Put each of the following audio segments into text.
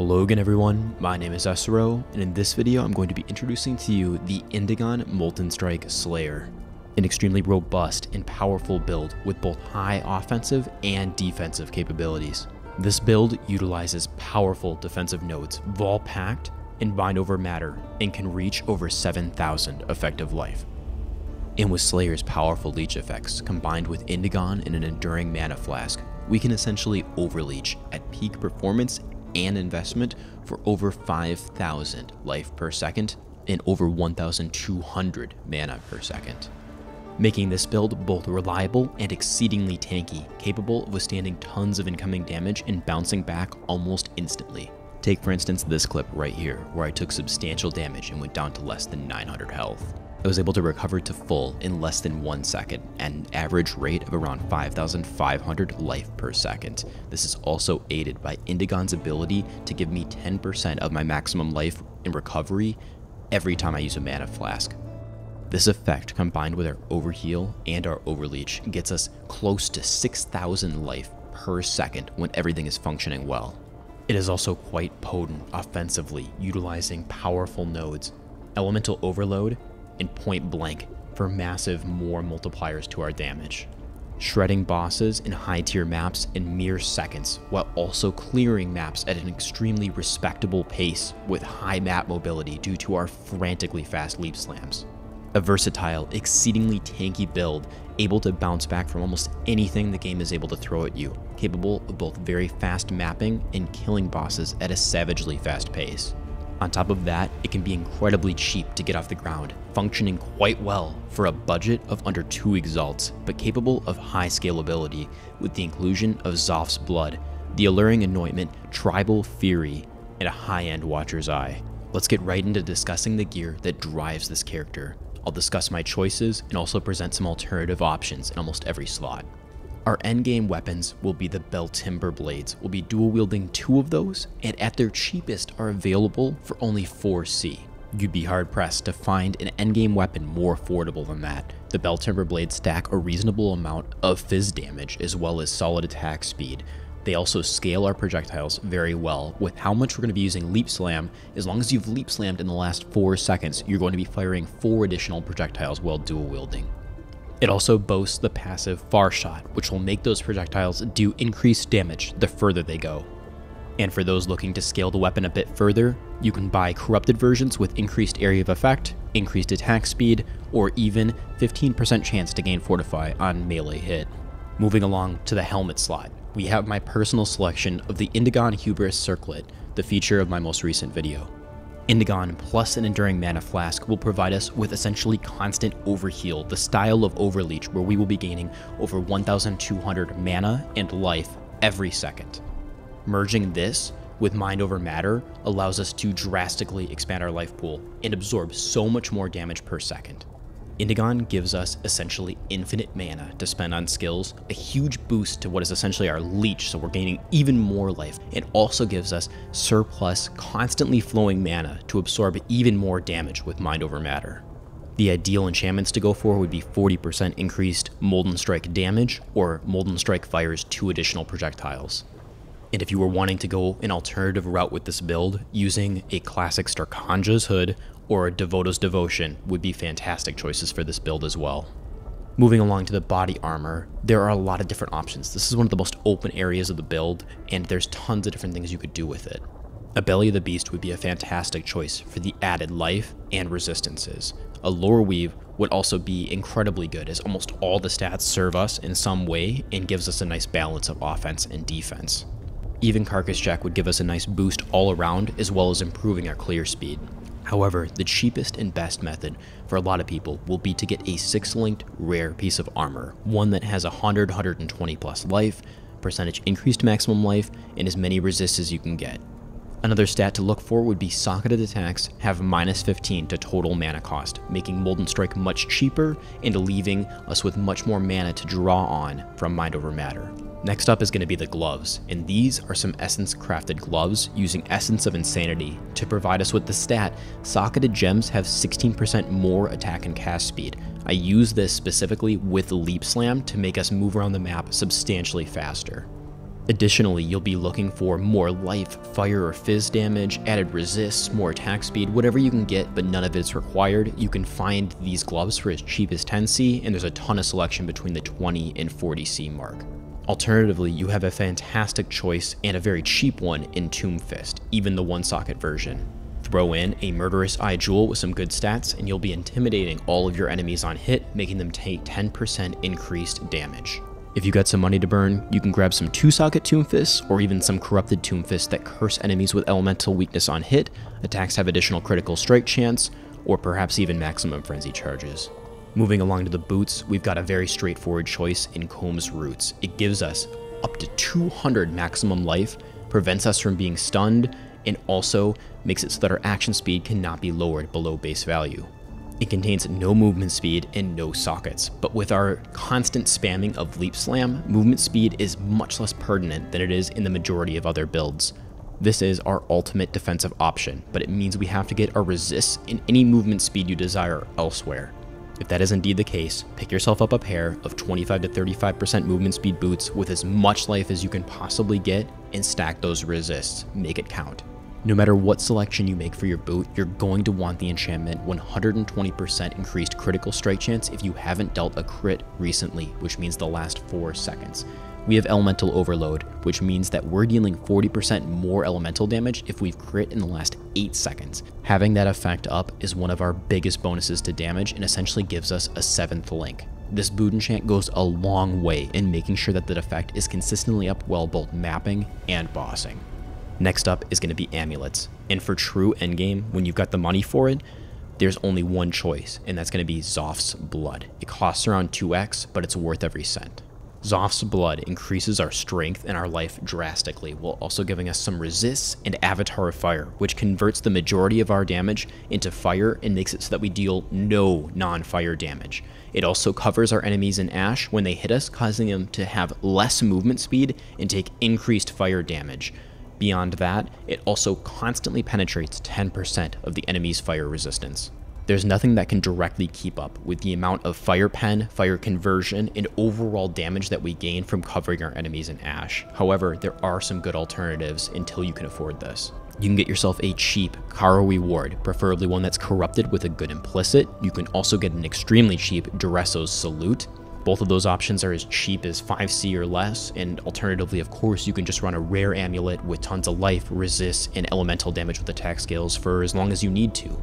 Hello again everyone, my name is Esro, and in this video I'm going to be introducing to you the Indigon Molten Strike Slayer, an extremely robust and powerful build with both high offensive and defensive capabilities. This build utilizes powerful defensive nodes, Vol Pact, and Bind Over Matter, and can reach over 7,000 effective life. And with Slayer's powerful leech effects combined with Indigon and an enduring mana flask, we can essentially overleech at peak performance and investment for over 5,000 life per second and over 1,200 mana per second, making this build both reliable and exceedingly tanky, capable of withstanding tons of incoming damage and bouncing back almost instantly. Take for instance this clip right here, where I took substantial damage and went down to less than 900 health. I was able to recover to full in less than 1 second at an average rate of around 5,500 life per second. This is also aided by Indigon's ability to give me 10% of my maximum life in recovery every time I use a mana flask. This effect, combined with our overheal and our overleech, gets us close to 6,000 life per second when everything is functioning well. It is also quite potent offensively, utilizing powerful nodes, Elemental Overload, and Point Blank for massive more multipliers to our damage, shredding bosses in high tier maps in mere seconds while also clearing maps at an extremely respectable pace with high map mobility due to our frantically fast leap slams. A versatile, exceedingly tanky build able to bounce back from almost anything the game is able to throw at you, capable of both very fast mapping and killing bosses at a savagely fast pace. On top of that, it can be incredibly cheap to get off the ground, functioning quite well for a budget of under 2 exalts, but capable of high scalability with the inclusion of Zoth's Blood, the alluring anointment Tribal Fury, and a high-end Watcher's Eye. Let's get right into discussing the gear that drives this character. I'll discuss my choices and also present some alternative options in almost every slot. Our endgame weapons will be the Beltimber Blades. We'll be dual wielding 2 of those, and at their cheapest are available for only 4C. You'd be hard pressed to find an endgame weapon more affordable than that. The Beltimber Blades stack a reasonable amount of fizz damage as well as solid attack speed. They also scale our projectiles very well with how much we're going to be using Leap Slam. As long as you've Leap Slammed in the last 4 seconds, you're going to be firing 4 additional projectiles while dual wielding. It also boasts the passive Far Shot, which will make those projectiles do increased damage the further they go. And for those looking to scale the weapon a bit further, you can buy corrupted versions with increased area of effect, increased attack speed, or even 15% chance to gain Fortify on melee hit. Moving along to the helmet slot, we have my personal selection of the Indigon Hubris Circlet, the feature of my most recent video. Indigon plus an enduring mana flask will provide us with essentially constant overheal, the style of overleech where we will be gaining over 1,200 mana and life every second. Merging this with Mind Over Matter allows us to drastically expand our life pool and absorb so much more damage per second. Indigon gives us essentially infinite mana to spend on skills, a huge boost to what is essentially our leech, so we're gaining even more life, and also gives us surplus, constantly flowing mana to absorb even more damage with Mind Over Matter. The ideal enchantments to go for would be 40% increased Molten Strike damage, or Molten Strike fires 2 additional projectiles. And if you were wanting to go an alternative route with this build, using a classic Starkanja's Hood or a Devoto's Devotion would be fantastic choices for this build as well. Moving along to the body armor, there are a lot of different options. This is one of the most open areas of the build, and there's tons of different things you could do with it. A Belly of the Beast would be a fantastic choice for the added life and resistances. A Lore Weave would also be incredibly good, as almost all the stats serve us in some way and gives us a nice balance of offense and defense. Even Carcass Jack would give us a nice boost all around, as well as improving our clear speed. However, the cheapest and best method for a lot of people will be to get a 6-linked rare piece of armor, one that has 120 plus life, percentage increased maximum life, and as many resists as you can get. Another stat to look for would be socketed attacks have -15 to total mana cost, making Molten Strike much cheaper and leaving us with much more mana to draw on from Mind Over Matter. Next up is going to be the gloves, and these are some Essence crafted gloves using Essence of Insanity to provide us with the stat socketed gems have 16% more attack and cast speed. I use this specifically with Leap Slam to make us move around the map substantially faster. Additionally, you'll be looking for more life, fire or fizz damage, added resists, more attack speed, whatever you can get, but none of it's required. You can find these gloves for as cheap as 10C, and there's a ton of selection between the 20 and 40C mark. Alternatively, you have a fantastic choice and a very cheap one in Tomb Fist, even the one-socket version. Throw in a Murderous Eye Jewel with some good stats, and you'll be intimidating all of your enemies on hit, making them take 10% increased damage. If you got some money to burn, you can grab some 2-socket Tomb Fists, or even some corrupted Tomb Fists that curse enemies with elemental weakness on hit, attacks have additional critical strike chance, or perhaps even maximum frenzy charges. Moving along to the boots, we've got a very straightforward choice in Comb's Roots. It gives us up to 200 maximum life, prevents us from being stunned, and also makes it so that our action speed cannot be lowered below base value. It contains no movement speed and no sockets, but with our constant spamming of Leap Slam, movement speed is much less pertinent than it is in the majority of other builds. This is our ultimate defensive option, but it means we have to get our resists and any movement speed you desire elsewhere. If that is indeed the case, pick yourself up a pair of 25 to 35% movement speed boots with as much life as you can possibly get and stack those resists. Make it count. No matter what selection you make for your boot, you're going to want the enchantment 120% increased critical strike chance if you haven't dealt a crit recently, which means the last 4 seconds. We have Elemental Overload, which means that we're dealing 40% more elemental damage if we've crit in the last 8 seconds. Having that effect up is one of our biggest bonuses to damage and essentially gives us a 7th link. This boot enchant goes a long way in making sure that the effect is consistently up while both mapping and bossing. Next up is going to be amulets, and for true endgame, when you've got the money for it, there's only one choice, and that's going to be Zoth's Blood. It costs around 2x, but it's worth every cent. Zoth's Blood increases our strength and our life drastically, while also giving us some resists and Avatar of Fire, which converts the majority of our damage into fire and makes it so that we deal no non-fire damage. It also covers our enemies in ash when they hit us, causing them to have less movement speed and take increased fire damage. Beyond that, it also constantly penetrates 10% of the enemy's fire resistance. There's nothing that can directly keep up with the amount of fire pen, fire conversion, and overall damage that we gain from covering our enemies in ash. However, there are some good alternatives until you can afford this. You can get yourself a cheap Karawi ward, preferably one that's corrupted with a good implicit. You can also get an extremely cheap Duresso's Salute. Both of those options are as cheap as 5C or less, and alternatively, of course, you can just run a rare amulet with tons of life, resists, and elemental damage with attack scales for as long as you need to.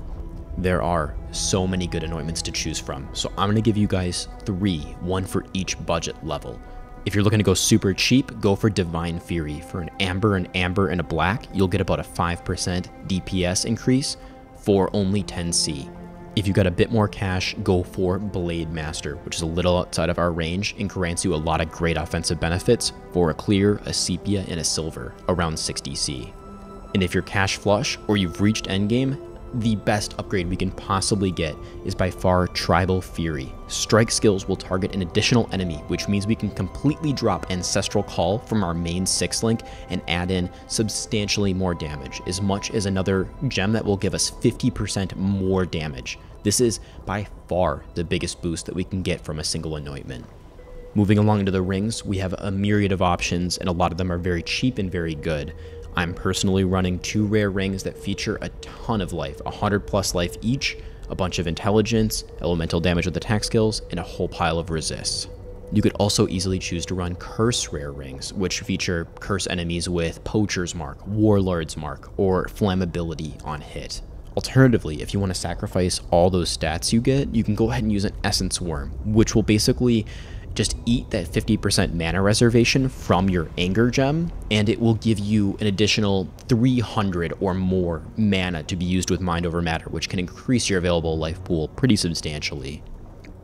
There are so many good anointments to choose from, so I'm going to give you guys 3, one for each budget level. If you're looking to go super cheap, go for Divine Fury. For an amber, and a black, you'll get about a 5% DPS increase for only 10C. If you got a bit more cash, go for Blade Master, which is a little outside of our range and grants you a lot of great offensive benefits for a clear, a sepia, and a silver, around 60C. And if you're cash flush or you've reached endgame, the best upgrade we can possibly get is by far Tribal Fury. Strike skills will target an additional enemy, which means we can completely drop Ancestral Call from our main 6 link and add in substantially more damage, as much as another gem that will give us 50% more damage. This is by far the biggest boost that we can get from a single anointment. Moving along to the rings, we have a myriad of options, and a lot of them are very cheap and very good. I'm personally running 2 rare rings that feature a ton of life, 100 plus life each, a bunch of intelligence, elemental damage with attack skills, and a whole pile of resists. You could also easily choose to run Curse rare rings, which feature curse enemies with Poacher's Mark, Warlord's Mark, or Flammability on hit. Alternatively, if you want to sacrifice all those stats you get, you can go ahead and use an Essence Worm, which will basically just eat that 50% mana reservation from your Anger gem, and it will give you an additional 300 or more mana to be used with Mind Over Matter, which can increase your available life pool pretty substantially.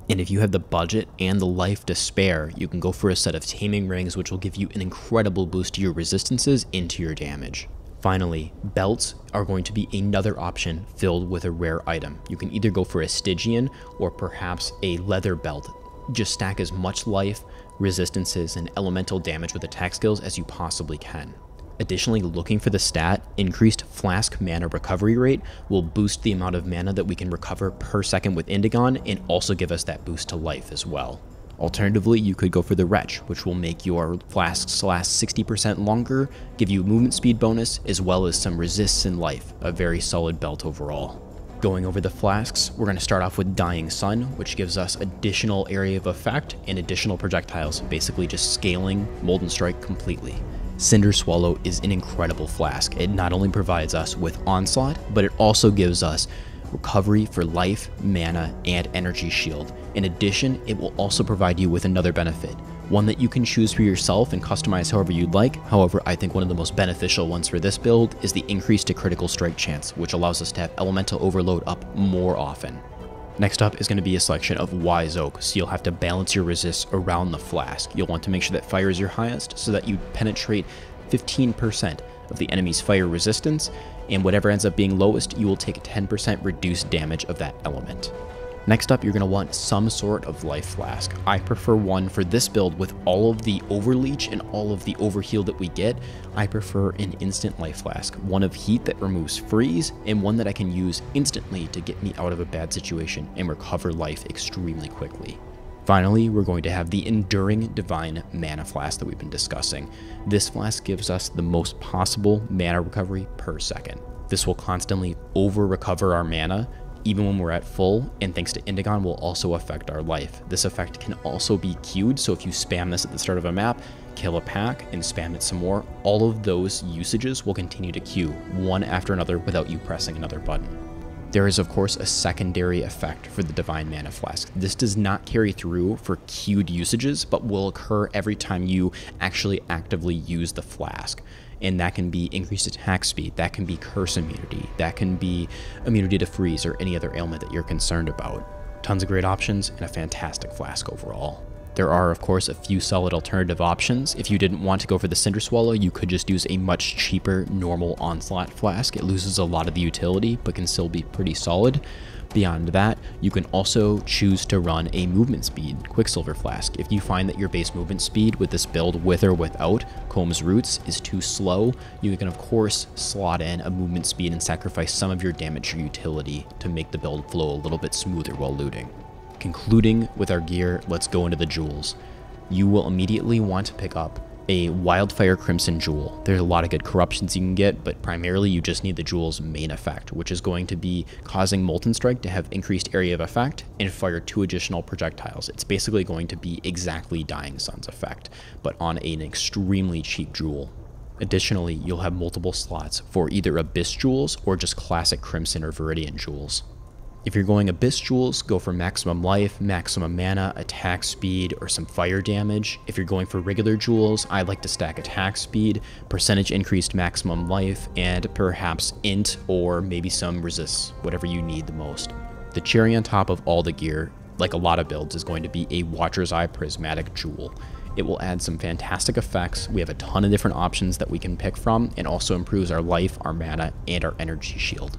And if you have the budget and the life to spare, you can go for a set of Taming Rings, which will give you an incredible boost to your resistances into your damage. Finally, belts are going to be another option filled with a rare item. You can either go for a Stygian or perhaps a leather belt. Just stack as much life, resistances, and elemental damage with attack skills as you possibly can. Additionally, looking for the stat, increased Flask mana recovery rate will boost the amount of mana that we can recover per second with Indigon and also give us that boost to life as well. Alternatively, you could go for the Retch, which will make your flasks last 60% longer, give you movement speed bonus, as well as some resists in life, a very solid belt overall. Going over the flasks, we're going to start off with Dying Sun, which gives us additional area of effect and additional projectiles, basically just scaling Molten Strike completely. Cinder Swallow is an incredible flask. It not only provides us with Onslaught, but it also gives us recovery for life, mana, and energy shield. In addition, it will also provide you with another benefit, one that you can choose for yourself and customize however you'd like. However, I think one of the most beneficial ones for this build is the increase to critical strike chance, which allows us to have elemental overload up more often. Next up is going to be a selection of Wise Oak, so you'll have to balance your resists around the flask. You'll want to make sure that fire is your highest so that you penetrate 15% of the enemy's fire resistance, and whatever ends up being lowest, you will take 10% reduced damage of that element. Next up, you're going to want some sort of life flask. I prefer one for this build with all of the overleech and all of the overheal that we get. I prefer an instant life flask, one of heat that removes freeze, and one that I can use instantly to get me out of a bad situation and recover life extremely quickly. Finally, we're going to have the Enduring Divine Mana Flask that we've been discussing. This flask gives us the most possible mana recovery per second. This will constantly over-recover our mana, even when we're at full, and thanks to Indigon will also affect our life. This effect can also be queued, so if you spam this at the start of a map, kill a pack, and spam it some more, all of those usages will continue to queue, one after another without you pressing another button. There is, of course, a secondary effect for the Divine Mana Flask. This does not carry through for queued usages, but will occur every time you actually actively use the flask. And that can be increased attack speed, that can be curse immunity, that can be immunity to freeze or any other ailment that you're concerned about. Tons of great options and a fantastic flask overall. There are, of course, a few solid alternative options. If you didn't want to go for the Cinder Swallow, you could just use a much cheaper normal Onslaught flask. It loses a lot of the utility, but can still be pretty solid. Beyond that, you can also choose to run a movement speed Quicksilver flask. If you find that your base movement speed with this build, with or without Comb's Roots, is too slow, you can of course slot in a movement speed and sacrifice some of your damage or utility to make the build flow a little bit smoother while looting. Concluding with our gear, let's go into the jewels. You will immediately want to pick up a Wildfire Crimson Jewel. There's a lot of good corruptions you can get, but primarily you just need the jewel's main effect, which is going to be causing Molten Strike to have increased area of effect and fire 2 additional projectiles. It's basically going to be exactly Dying Sun's effect, but on an extremely cheap jewel. Additionally, you'll have multiple slots for either Abyss Jewels or just classic Crimson or Viridian Jewels. If you're going Abyss Jewels, go for maximum life, maximum mana, attack speed, or some fire damage. If you're going for regular jewels, I like to stack attack speed, percentage increased maximum life, and perhaps int or maybe some resists, whatever you need the most. The cherry on top of all the gear, like a lot of builds, is going to be a Watcher's Eye Prismatic Jewel. It will add some fantastic effects. We have a ton of different options that we can pick from, and also improves our life, our mana, and our energy shield.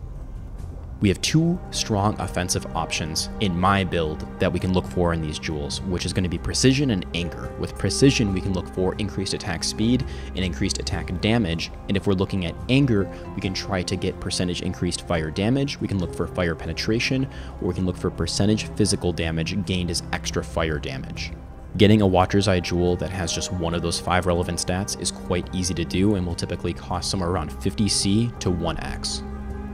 We have 2 strong offensive options in my build that we can look for in these jewels, which is going to be Precision and Anger. With Precision, we can look for increased attack speed and increased attack damage, and if we're looking at Anger, we can try to get percentage increased fire damage, we can look for fire penetration, or we can look for percentage physical damage gained as extra fire damage. Getting a Watcher's Eye Jewel that has just one of those 5 relevant stats is quite easy to do and will typically cost somewhere around 50C to 1x.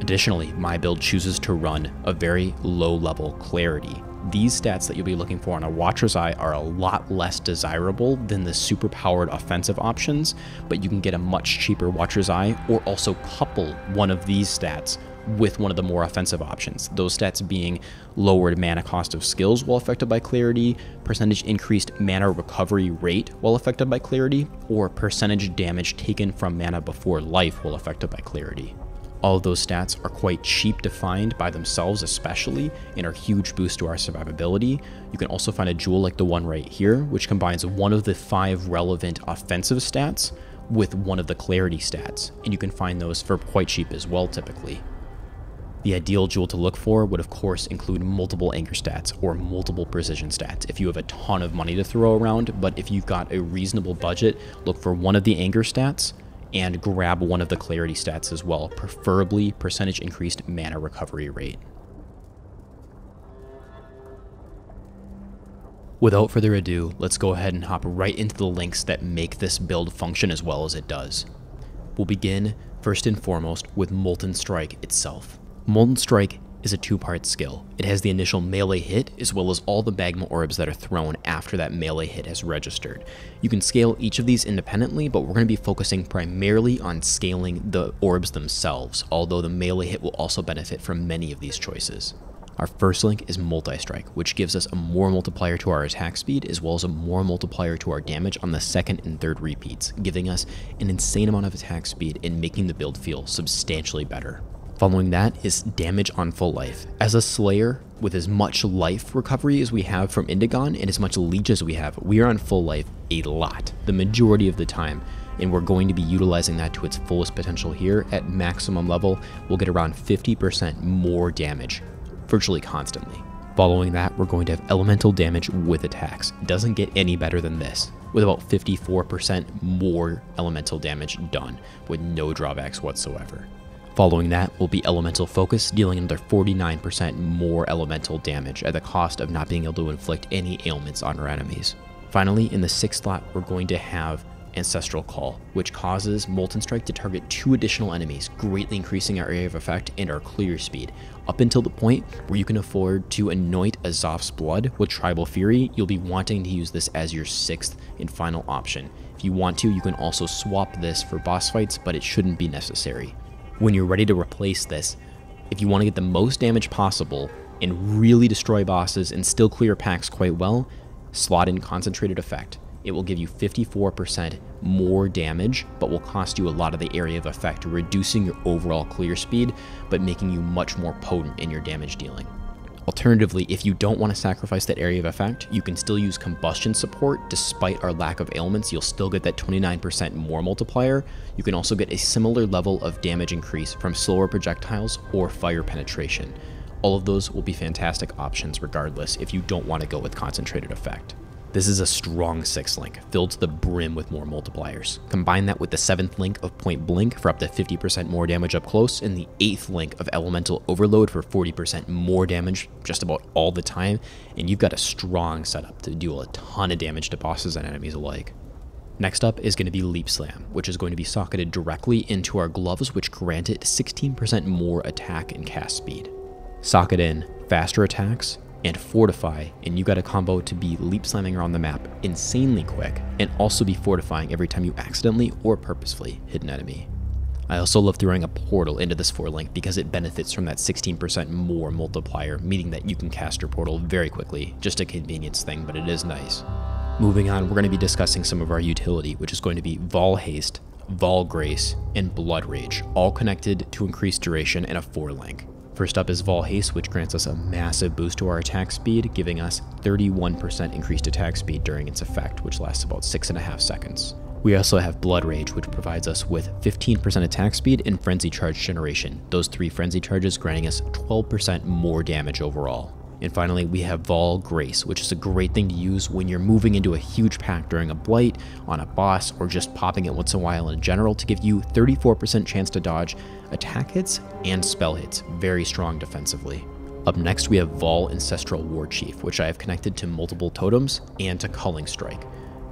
Additionally, my build chooses to run a very low level Clarity. These stats that you'll be looking for on a Watcher's Eye are a lot less desirable than the super powered offensive options, but you can get a much cheaper Watcher's Eye or also couple one of these stats with one of the more offensive options. Those stats being lowered mana cost of skills while affected by Clarity, percentage increased mana recovery rate while affected by Clarity, or percentage damage taken from mana before life while affected by Clarity. All of those stats are quite cheap to find by themselves especially, and are huge boost to our survivability. You can also find a jewel like the one right here, which combines one of the 5 relevant offensive stats with one of the Clarity stats, and you can find those for quite cheap as well typically. The ideal jewel to look for would of course include multiple Anger stats or multiple Precision stats if you have a ton of money to throw around, but if you've got a reasonable budget, look for one of the Anger stats and grab one of the Clarity stats as well, preferably percentage increased mana recovery rate. Without further ado, let's go ahead and hop right into the links that make this build function as well as it does. We'll begin first and foremost with Molten Strike itself. Molten Strike is a two-part skill. It has the initial melee hit as well as all the magma orbs that are thrown after that melee hit has registered. You can scale each of these independently, but we're going to be focusing primarily on scaling the orbs themselves, although the melee hit will also benefit from many of these choices. Our first link is Multi-Strike, which gives us a more multiplier to our attack speed as well as a more multiplier to our damage on the second and third repeats, giving us an insane amount of attack speed and making the build feel substantially better. Following that is damage on full life. As a Slayer, with as much life recovery as we have from Indigon and as much leech as we have, we are on full life a lot, the majority of the time, and we're going to be utilizing that to its fullest potential here. At maximum level, we'll get around 50% more damage, virtually constantly. Following that, we're going to have elemental damage with attacks. It doesn't get any better than this, with about 54% more elemental damage done, with no drawbacks whatsoever. Following that will be Elemental Focus, dealing another 49% more elemental damage at the cost of not being able to inflict any ailments on our enemies. Finally, in the 6th slot, we're going to have Ancestral Call, which causes Molten Strike to target 2 additional enemies, greatly increasing our area of effect and our clear speed. Up until the point where you can afford to anoint Azov's Blood with Tribal Fury, you'll be wanting to use this as your 6th and final option. If you want to, you can also swap this for boss fights, but it shouldn't be necessary. When you're ready to replace this, if you want to get the most damage possible and really destroy bosses and still clear packs quite well, slot in Concentrated Effect. It will give you 54% more damage, but will cost you a lot of the area of effect, reducing your overall clear speed, but making you much more potent in your damage dealing. Alternatively, if you don't want to sacrifice that area of effect, you can still use Combustion Support. Despite our lack of ailments, you'll still get that 29% more multiplier. You can also get a similar level of damage increase from slower projectiles or fire penetration. All of those will be fantastic options regardless if you don't want to go with Concentrated Effect. This is a strong 6th link, filled to the brim with more multipliers. Combine that with the 7th link of Point Blink for up to 50% more damage up close, and the 8th link of Elemental Overload for 40% more damage just about all the time, and you've got a strong setup to deal a ton of damage to bosses and enemies alike. Next up is going to be Leap Slam, which is going to be socketed directly into our gloves, which grant it 16% more attack and cast speed. Socket in faster attacks and fortify, and you got a combo to be leap slamming around the map insanely quick and also be fortifying every time you accidentally or purposefully hit an enemy. I also love throwing a portal into this 4 link because it benefits from that 16% more multiplier, meaning that you can cast your portal very quickly. Just a convenience thing, but it is nice. Moving on, we're going to be discussing some of our utility, which is going to be Vol Haste, Vol Grace, and Blood Rage, all connected to increased duration in a 4 link. First up is Vol Haste, which grants us a massive boost to our attack speed, giving us 31% increased attack speed during its effect, which lasts about 6.5 seconds. We also have Blood Rage, which provides us with 15% attack speed and Frenzy Charge generation, those 3 Frenzy Charges granting us 12% more damage overall. And finally, we have Vol Grace, which is a great thing to use when you're moving into a huge pack during a blight, on a boss, or just popping it once in a while in general to give you 34% chance to dodge attack hits and spell hits, very strong defensively. Up next, we have Vol Ancestral War Chief, which I have connected to multiple totems and to Culling Strike.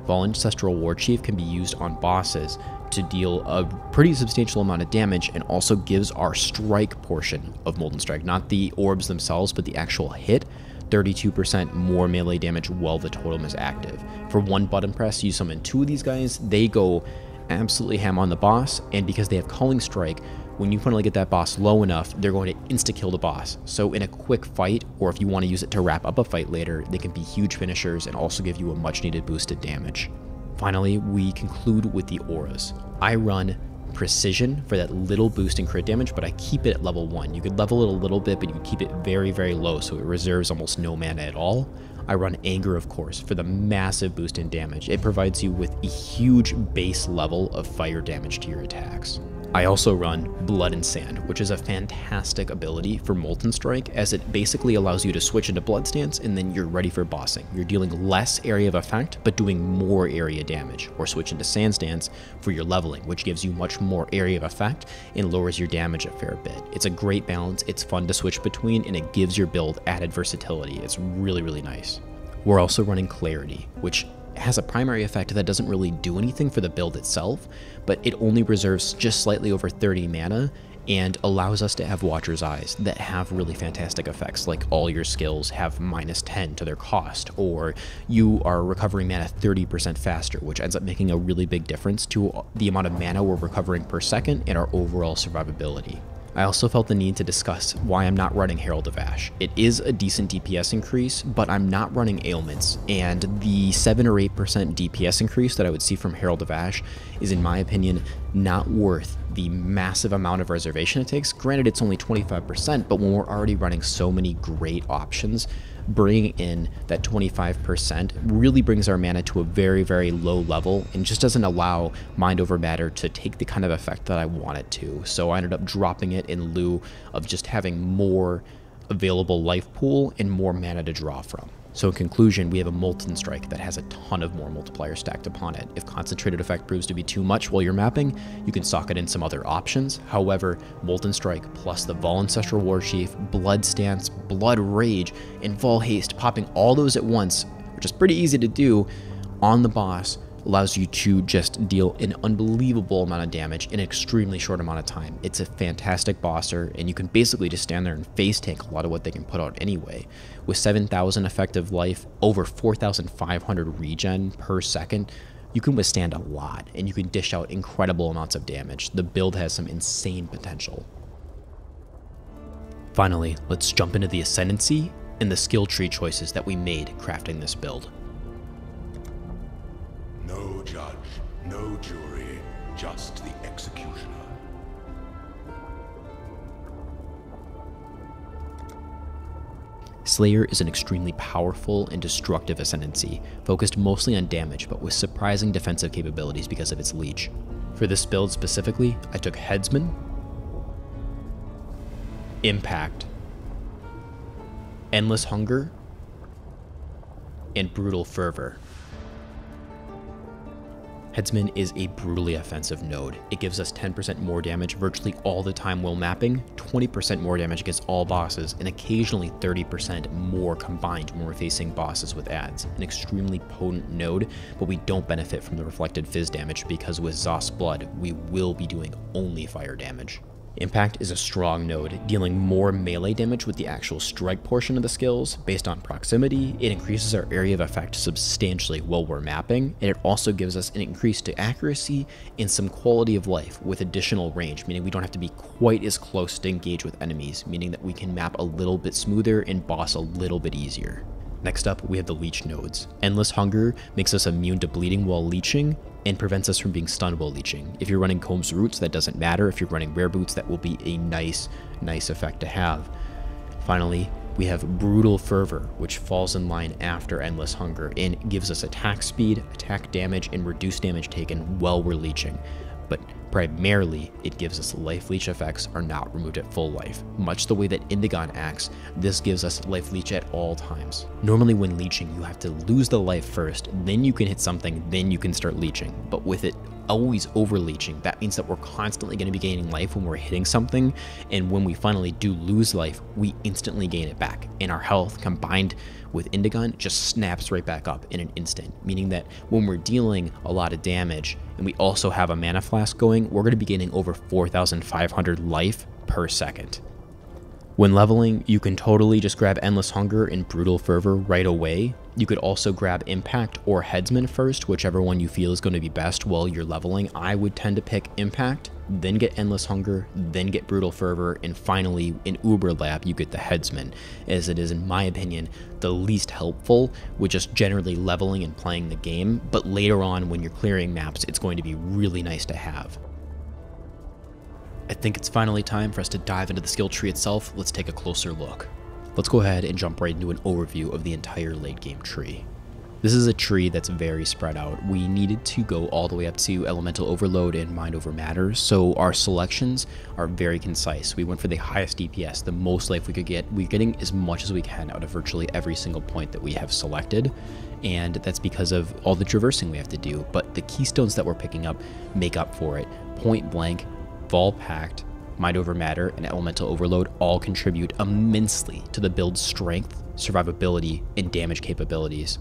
Vol Ancestral War Chief can be used on bosses to deal a pretty substantial amount of damage and also gives our strike portion of Molten Strike, not the orbs themselves, but the actual hit, 32% more melee damage while the totem is active. For 1 button press, you summon 2 of these guys, they go absolutely ham on the boss, and because they have Culling Strike, when you finally get that boss low enough, they're going to insta-kill the boss. So in a quick fight, or if you want to use it to wrap up a fight later, they can be huge finishers and also give you a much-needed boost to damage. Finally, we conclude with the auras. I run Precision for that little boost in crit damage, but I keep it at level 1. You could level it a little bit, but you keep it very, very low, so it reserves almost no mana at all. I run Anger, of course, for the massive boost in damage. It provides you with a huge base level of fire damage to your attacks. I also run Blood and Sand, which is a fantastic ability for Molten Strike, as it basically allows you to switch into Blood Stance and then you're ready for bossing. You're dealing less area of effect, but doing more area damage, or switch into Sand Stance for your leveling, which gives you much more area of effect and lowers your damage a fair bit. It's a great balance, it's fun to switch between, and it gives your build added versatility. It's really, really nice. We're also running Clarity, which has a primary effect that doesn't really do anything for the build itself, but it only reserves just slightly over 30 mana and allows us to have Watcher's Eyes that have really fantastic effects, like all your skills have -10 to their cost, or you are recovering mana 30% faster, which ends up making a really big difference to the amount of mana we're recovering per second and our overall survivability. I also felt the need to discuss why I'm not running Herald of Ash. It is a decent DPS increase, but I'm not running Ailments, and the 7 or 8% DPS increase that I would see from Herald of Ash is, in my opinion, not worth the massive amount of reservation it takes. Granted, it's only 25%, but when we're already running so many great options, bringing in that 25% really brings our mana to a very, very low level and just doesn't allow Mind Over Matter to take the kind of effect that I want it to. So I ended up dropping it in lieu of just having more available life pool and more mana to draw from. So in conclusion, we have a Molten Strike that has a ton of more multiplier stacked upon it. If Concentrated Effect proves to be too much while you're mapping, you can sock it in some other options. However, Molten Strike plus the Vol Ancestral Warchief, Blood Stance, Blood Rage, and Vol Haste, popping all those at once, which is pretty easy to do on the boss, allows you to just deal an unbelievable amount of damage in an extremely short amount of time. It's a fantastic bosser, and you can basically just stand there and face tank a lot of what they can put out anyway. With 7,000 effective life, over 4,500 regen per second, you can withstand a lot, and you can dish out incredible amounts of damage. The build has some insane potential. Finally, let's jump into the Ascendancy and the skill tree choices that we made crafting this build. No judge, no jury, just the executioner. Slayer is an extremely powerful and destructive Ascendancy, focused mostly on damage but with surprising defensive capabilities because of its leech. For this build specifically, I took Headsman, Impact, Endless Hunger, and Brutal Fervor. Headsman is a brutally offensive node. It gives us 10% more damage virtually all the time while mapping, 20% more damage against all bosses, and occasionally 30% more combined when we're facing bosses with adds. An extremely potent node, but we don't benefit from the reflected fizz damage because with Zos Blood, we will be doing only fire damage. Impact is a strong node, dealing more melee damage with the actual strike portion of the skills. Based on proximity, it increases our area of effect substantially while we're mapping, and it also gives us an increase to accuracy and some quality of life with additional range, meaning we don't have to be quite as close to engage with enemies, meaning that we can map a little bit smoother and boss a little bit easier. Next up, we have the leech nodes. Endless Hunger makes us immune to bleeding while leeching and prevents us from being stunned while leeching. If you're running Comb's Roots, that doesn't matter. If you're running Rare Boots, that will be a nice effect to have. Finally, we have Brutal Fervor, which falls in line after Endless Hunger and gives us attack speed, attack damage, and reduced damage taken while we're leeching. But primarily, it gives us life leech effects are not removed at full life. Much the way that Indigon acts, this gives us life leech at all times. Normally when leeching, you have to lose the life first, then you can hit something, then you can start leeching. But with it always over leeching, that means that we're constantly going to be gaining life when we're hitting something, and when we finally do lose life, we instantly gain it back. And our health combined with Indigon just snaps right back up in an instant, meaning that when we're dealing a lot of damage and we also have a mana flask going, we're going to be gaining over 4,500 life per second. When leveling, you can totally just grab Endless Hunger and Brutal Fervor right away. You could also grab Impact or Headsman first, whichever one you feel is going to be best while you're leveling. I would tend to pick Impact, then get Endless Hunger, then get Brutal Fervor, and finally in Uber Lab you get the Headsman, as it is, in my opinion, the least helpful with just generally leveling and playing the game, but later on when you're clearing maps, it's going to be really nice to have. I think it's finally time for us to dive into the skill tree itself. Let's take a closer look. Let's go ahead and jump right into an overview of the entire late game tree. This is a tree that's very spread out. We needed to go all the way up to Elemental Overload and Mind Over Matter, so our selections are very concise. We went for the highest DPS, the most life we could get. We're getting as much as we can out of virtually every single point that we have selected, and that's because of all the traversing we have to do, but the keystones that we're picking up make up for it. Point Blank, Vol Pact, Mind Over Matter, and Elemental Overload all contribute immensely to the build's strength, survivability, and damage capabilities.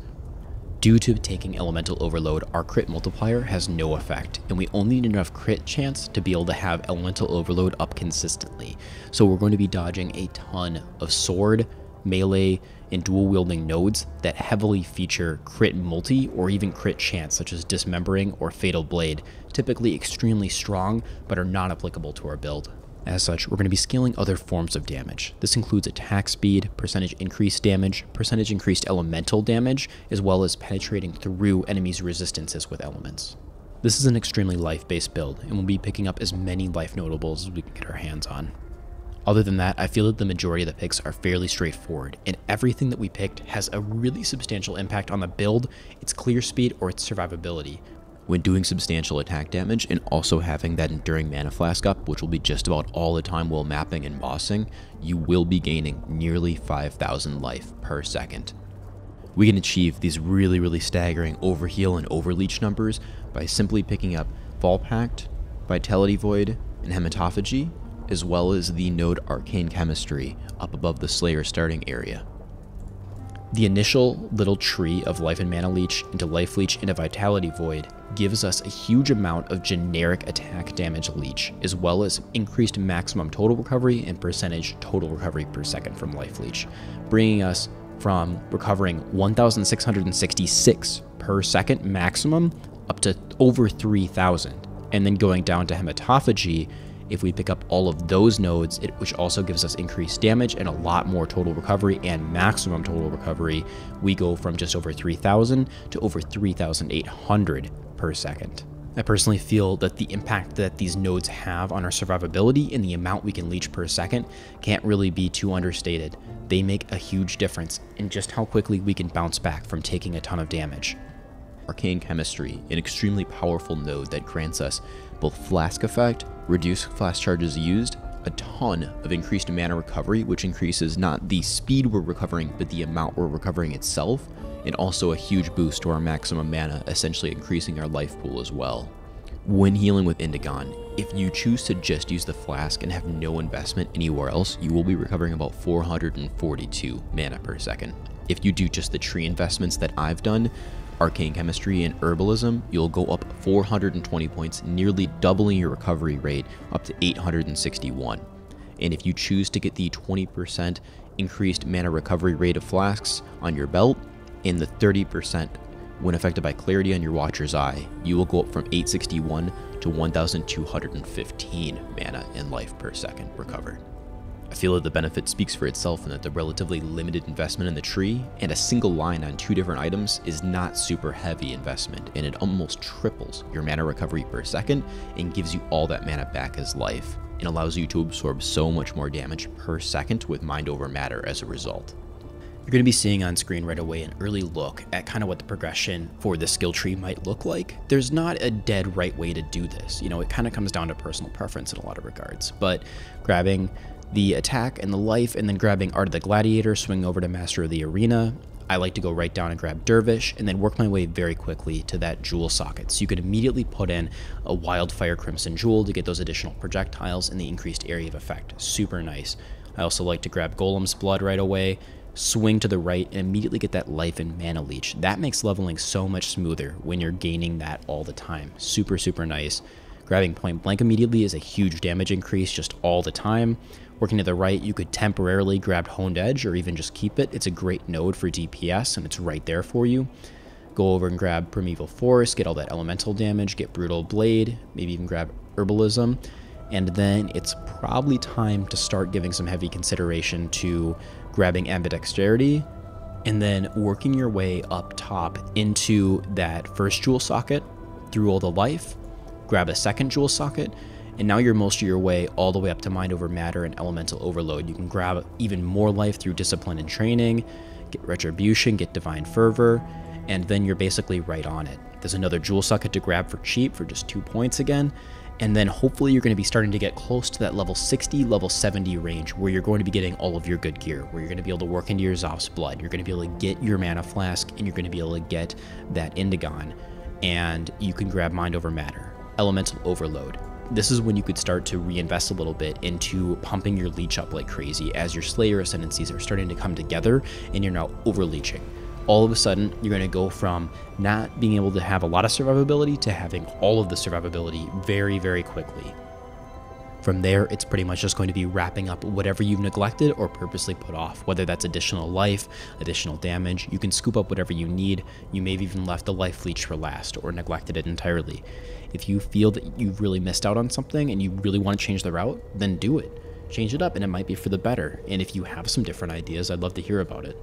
Due to taking Elemental Overload, our crit multiplier has no effect, and we only need enough crit chance to be able to have Elemental Overload up consistently. So we're going to be dodging a ton of sword, melee, and dual wielding nodes that heavily feature crit multi or even crit chance, such as Dismembering or Fatal Blade, typically extremely strong but are not applicable to our build. As such, we're going to be scaling other forms of damage. This includes attack speed, percentage increased damage, percentage increased elemental damage, as well as penetrating through enemies' resistances with elements. This is an extremely life-based build, and we'll be picking up as many life notables as we can get our hands on. Other than that, I feel that the majority of the picks are fairly straightforward, and everything that we picked has a really substantial impact on the build, its clear speed, or its survivability. When doing substantial attack damage and also having that enduring mana flask up, which will be just about all the time while mapping and bossing, you will be gaining nearly 5,000 life per second. We can achieve these really staggering overheal and overleech numbers by simply picking up Fall Pact, Vitality Void, and Hematophagy, as well as the node Arcane Chemistry up above the Slayer starting area. The initial little tree of Life and Mana Leech into Life Leech into Vitality Void gives us a huge amount of generic attack damage leech, as well as increased maximum total recovery and percentage total recovery per second from Life Leech, bringing us from recovering 1,666 per second maximum up to over 3,000, and then going down to Hematophagy. If we pick up all of those nodes, which also gives us increased damage and a lot more total recovery and maximum total recovery, we go from just over 3,000 to over 3,800 per second. I personally feel that the impact that these nodes have on our survivability and the amount we can leech per second can't really be too understated. They make a huge difference in just how quickly we can bounce back from taking a ton of damage. Arcane Chemistry, an extremely powerful node that grants us both Flask effect, reduced flask charges used, a ton of increased mana recovery, which increases not the speed we're recovering, but the amount we're recovering itself, and also a huge boost to our maximum mana, essentially increasing our life pool as well. When healing with Indigon, if you choose to just use the Flask and have no investment anywhere else, you will be recovering about 442 mana per second. If you do just the tree investments that I've done, Arcane Chemistry and Herbalism, you'll go up 420 points, nearly doubling your recovery rate up to 861. And if you choose to get the 20% increased mana recovery rate of Flasks on your belt, and the 30% when affected by Clarity on your Watcher's Eye, you will go up from 861 to 1,215 mana and life per second recovered. I feel that the benefit speaks for itself and that the relatively limited investment in the tree and a single line on 2 different items is not super heavy investment, and it almost triples your mana recovery per second and gives you all that mana back as life, and allows you to absorb so much more damage per second with Mind Over Matter as a result. You're going to be seeing on screen right away an early look at kind of what the progression for the skill tree might look like. There's not a dead right way to do this. You know, it kind of comes down to personal preference in a lot of regards, but grabbing the attack and the life and then grabbing Art of the Gladiator, swinging over to Master of the Arena. I like to go right down and grab Dervish and then work my way very quickly to that jewel socket. So you could immediately put in a Wildfire Crimson Jewel to get those additional projectiles and the increased area of effect. Super nice. I also like to grab Golem's Blood right away, swing to the right, and immediately get that life and mana leech. That makes leveling so much smoother when you're gaining that all the time. Super nice. Grabbing Point Blank immediately is a huge damage increase just all the time. Working to the right, you could temporarily grab Honed Edge or even just keep it. It's a great node for DPS and it's right there for you. Go over and grab Primeval Forest, get all that elemental damage, get Brutal Blade, maybe even grab Herbalism. And then it's probably time to start giving some heavy consideration to grabbing Ambidexterity and then working your way up top into that first jewel socket through all the life, grab a second jewel socket, and now you're most of your way all the way up to Mind Over Matter and Elemental Overload. You can grab even more life through Discipline and Training, get Retribution, get Divine Fervor, and then you're basically right on it. There's another jewel socket to grab for cheap for just 2 points again, and then hopefully you're going to be starting to get close to that level 60, level 70 range where you're going to be getting all of your good gear, where you're going to be able to work into your Zoph's Blood, you're going to be able to get your Mana Flask, and you're going to be able to get that Indigon, and you can grab Mind Over Matter, Elemental Overload, This is when you could start to reinvest a little bit into pumping your leech up like crazy as your Slayer ascendancies are starting to come together and you're now over leeching. All of a sudden, you're going to go from not being able to have a lot of survivability to having all of the survivability very, very quickly. From there, it's pretty much just going to be wrapping up whatever you've neglected or purposely put off, whether that's additional life, additional damage. You can scoop up whatever you need. You may have even left the life leech for last or neglected it entirely. If you feel that you've really missed out on something and you really want to change the route, then do it. Change it up and it might be for the better. And if you have some different ideas, I'd love to hear about it.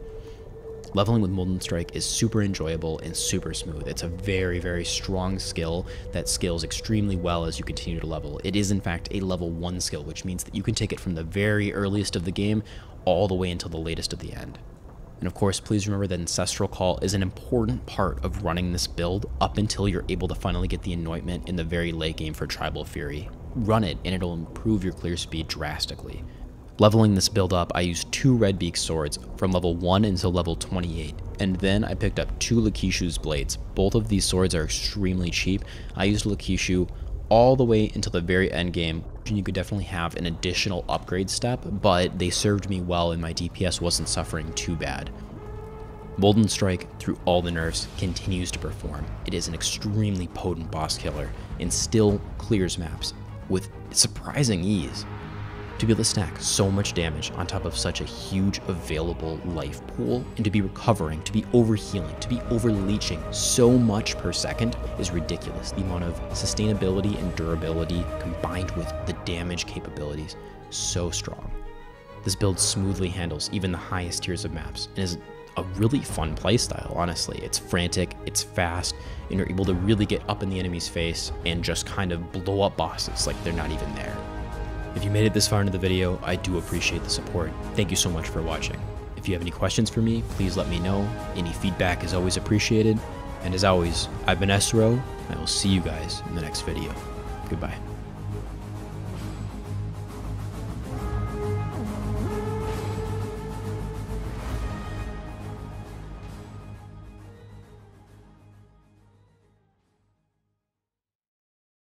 Leveling with Molten Strike is super enjoyable and super smooth. It's a very, very strong skill that scales extremely well as you continue to level. It is in fact a level 1 skill, which means that you can take it from the very earliest of the game all the way until the latest of the end. And of course, please remember that Ancestral Call is an important part of running this build up until you're able to finally get the anointment in the very late game for Tribal Fury. Run it and it'll improve your clear speed drastically. Leveling this build up, I used 2 Red Beak swords from level 1 until level 28, and then I picked up 2 Lakishu's blades. Both of these swords are extremely cheap. I used Lakishu all the way until the very end game, and you could definitely have an additional upgrade step, but they served me well and my DPS wasn't suffering too bad. Molten Strike, through all the nerfs, continues to perform. It is an extremely potent boss killer and still clears maps with surprising ease. To be able to stack so much damage on top of such a huge available life pool, and to be recovering, to be overhealing, to be over-leeching so much per second is ridiculous. The amount of sustainability and durability combined with the damage capabilities, so strong. This build smoothly handles even the highest tiers of maps and is a really fun playstyle, honestly. It's frantic, it's fast, and you're able to really get up in the enemy's face and just kind of blow up bosses like they're not even there. If you made it this far into the video, I do appreciate the support. Thank you so much for watching. If you have any questions for me, please let me know. Any feedback is always appreciated. And as always, I've been Esro, and I will see you guys in the next video. Goodbye.